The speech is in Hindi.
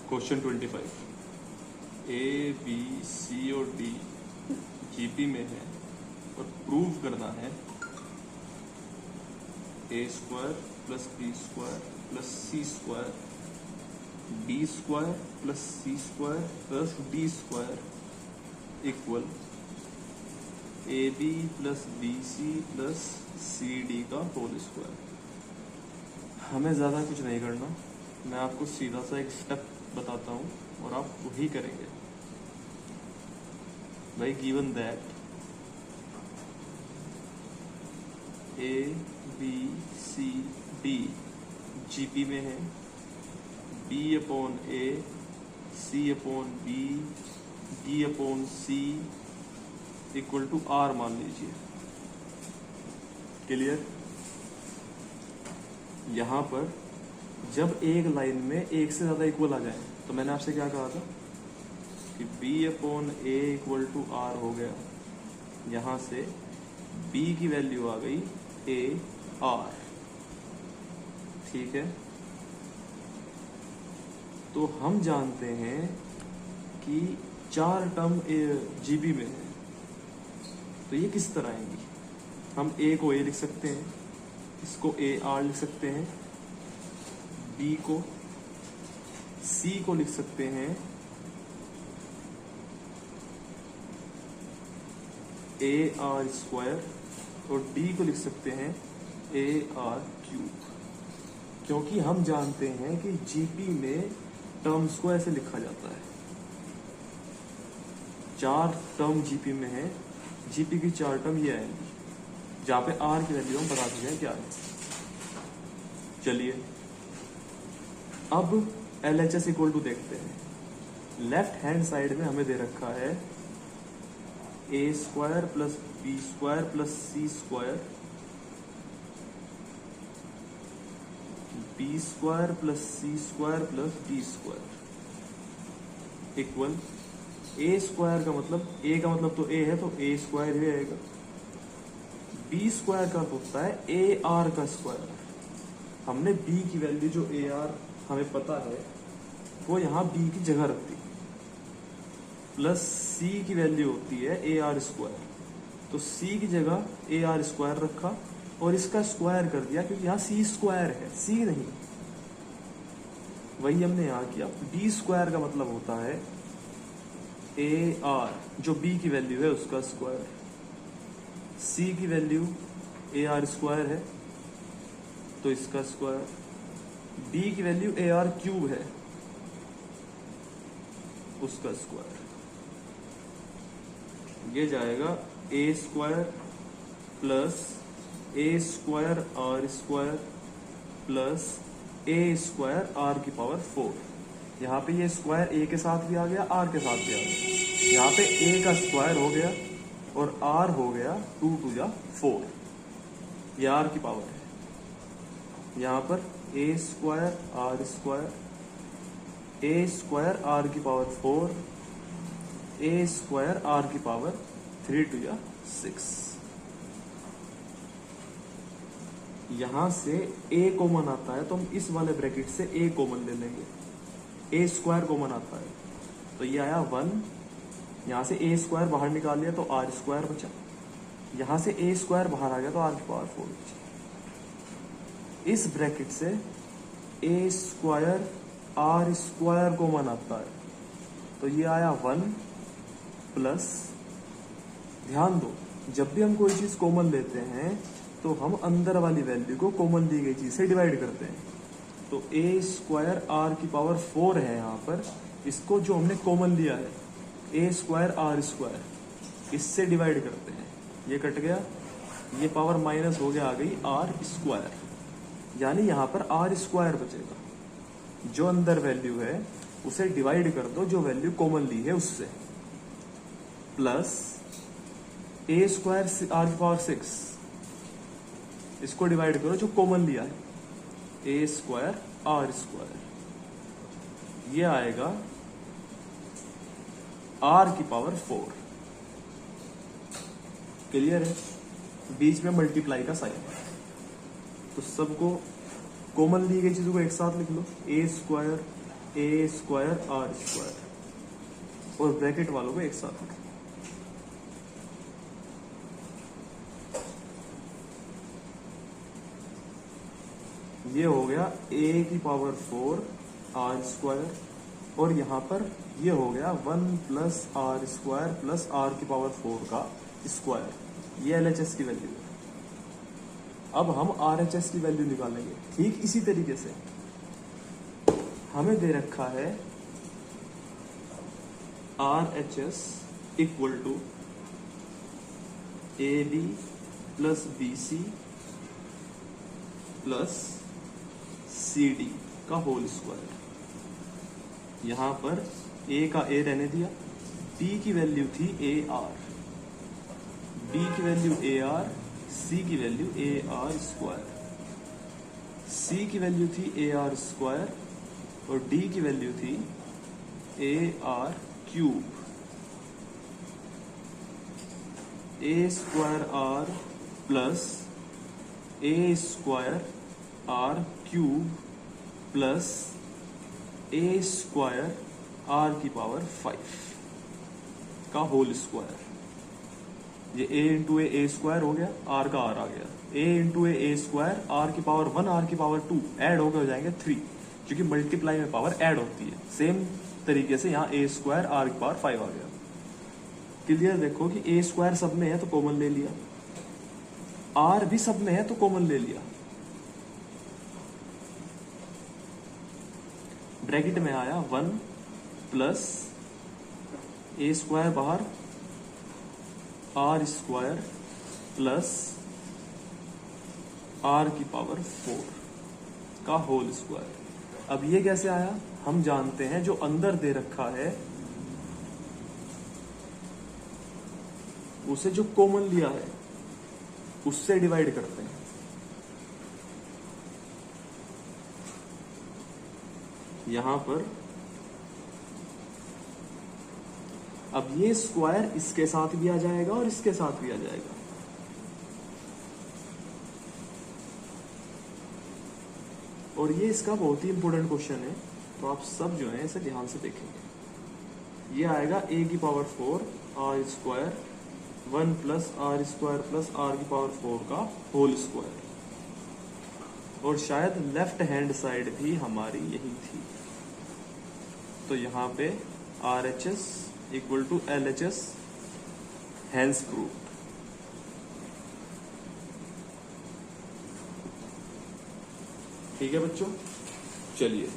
क्वेश्चन 25, ए बी सी और डी जीपी में है और प्रूव करना है A square plus B square plus C square B square plus C square plus D square equal A B plus B C plus C D का होल स्क्वायर। हमें ज़्यादा कुछ नहीं करना, मैं आपको सीधा सा एक स्टेप बताता हूँ और आप वही करेंगे। भाई given that A B C D GP में है, B upon A C upon B D upon C equal to R मान लीजिए। क्लियर? यहां पर जब एक लाइन में एक से ज्यादा इक्वल आ जाए तो मैंने आपसे क्या कहा था कि b upon A equal to R हो गया। यहां से b की वैल्यू आ गई ए आर। ठीक है, तो हम जानते हैं कि 4 टर्म जीबी में है, तो ये किस तरह आएंगी? हम ए को ए लिख सकते हैं, इसको ए आर लिख सकते हैं, बी को सी को लिख सकते हैं, ए आर स्क्वायर, और डी को लिख सकते हैं ए आर क्यूब। क्योंकि हम जानते हैं कि जीपी में टर्म्स को ऐसे लिखा जाता है। 4 टर्म जीपी में है, जीपी की 4 टर्म ये आएंगी, जहां पे आर की वैल्यू हम बता देते हैं क्या है। चलिए अब LHS इक्वल टू देखते हैं। लेफ्ट हैंड साइड में हमें दे रखा है A square plus B square plus C square B square plus C square plus D square equal A square का मतलब, ए का मतलब तो ए है, तो ए स्क्वायर ही आएगा। बी स्क्वायर का होता है ए आर का स्क्वायर। हमने बी की वैल्यू जो ए आर हमें पता है वो यहाँ बी की जगह रखती है, प्लस सी की वैल्यू होती है ए आर स्क्वायर, तो सी की जगह ए आर स्क्वायर रखा और इसका स्क्वायर कर दिया, क्योंकि यहाँ सी स्क्वायर है, सी नहीं। वही हमने यहाँ किया। डी स्क्वायर का मतलब होता है ए आर जो बी की वैल्यू है उसका स्क्वायर, सी की वैल्यू ए आर स्क्वायर है तो इसका स्क्वायर, डी की वैल्यू ए आर क्यूब है उसका स्क्वायर। ये जाएगा A square plus A square R square plus A square R की पावर 4। यहाँ पे ये स्क्वायर ए के साथ भी आ गया, आर के साथ भी आ गया। यहाँ पे ए का स्क्वायर हो गया और आर हो गया 2 2 जा 4, ये आर की पावर है। यहाँ पर A square R square, A square R की पावर 4, ए स्क्वायर आर की पावर 3 2 जा 6। यहां से ए कॉमन आता है तो हम इस वाले ब्रैकेट से ए कॉमन ले लेंगे। ए स्क्वायर कॉमन आता है तो ये आया 1, यहां से ए स्क्वायर बाहर निकाल लिया तो आर स्क्वायर बचा, यहां से ए स्क्वायर बाहर आ गया तो आर की पावर 4 बची। इस ब्रैकेट से ए स्क्वायर आर स्क्वायर कॉमन आता है तो ये आया 1 प्लस, ध्यान दो जब भी हम कोई चीज कॉमन लेते हैं तो हम अंदर वाली वैल्यू को कॉमन दी गई चीज से डिवाइड करते हैं। तो ए स्क्वायर आर की पावर 4 है यहाँ पर, इसको जो हमने कॉमन लिया है ए स्क्वायर आर स्क्वायर, इससे डिवाइड करते हैं, ये कट गया, ये पावर माइनस हो गया, आ गई आर स्क्वायर, यानी यहाँ पर आर स्क्वायर बचेगा। जो अंदर वैल्यू है उसे डिवाइड कर दो जो वैल्यू कॉमन ली है उससे, प्लस ए स्क्वायर आर की पावर 6, इसको डिवाइड करो जो कॉमन लिया है ए स्क्वायर आर स्क्वायर, ये आएगा आर की पावर 4। क्लियर है? बीच में मल्टीप्लाई का साइन, तो सबको कॉमन ली गई चीजों को एक साथ लिख लो, A square A square R square और ब्रैकेट वालों को एक साथ रखें। ये हो गया ए की पावर 4 आर स्क्वायर और यहां पर ये हो गया 1 plus R square plus R की पावर 4 का स्क्वायर। ये एलएचएस की वैल्यू है। अब हम आरएचएस की वैल्यू निकालेंगे ठीक इसी तरीके से। हमें दे रखा है RHS equal to A B plus B C plus C D का होल स्क्वायर। यहां पर ए का ए रहने दिया, बी की वैल्यू थी ए आर, बी की वैल्यू ए आर, सी की value A R square, C की वैल्यू थी ए आर स्क्वायर और डी की वैल्यू थी A R cube. A square R plus A square R cube plus A square R की पावर 5 का होल स्क्वायर। ये a इंटू ए स्क्वायर हो गया, आर का आर आ गया, a into A square R की पावर 1 आर की पावर 2 ऐड होकर हो जाएंगे 3, क्योंकि मल्टीप्लाई में पावर ऐड होती है। सेम तरीके से यहाँ a स्क्वायर आर की पावर 5 आ गया। क्लियर? देखो कि a स्क्वायर सब में है तो कॉमन ले लिया, r भी सब में है तो कॉमन ले लिया। ब्रैकेट में आया 1 प्लस ए स्क्वायर बाहर आर स्क्वायर प्लस आर की पावर 4 का होल स्क्वायर। अब ये कैसे आया? हम जानते हैं जो अंदर दे रखा है उसे जो कॉमन लिया है उससे डिवाइड करते हैं। यहां पर अब ये स्क्वायर इसके साथ भी आ जाएगा और इसके साथ भी आ जाएगा। और ये इसका बहुत ही इंपॉर्टेंट क्वेश्चन है, तो आप सब जो है इसे ध्यान से देखेंगे। ये आएगा a की power 4 R square 1 plus R square plus R की पावर 4 का होल स्क्वायर। और शायद लेफ्ट हैंड साइड भी हमारी यही थी, तो यहाँ पे RHS equal to LHS hence proved. ठीक है बच्चों, चलिए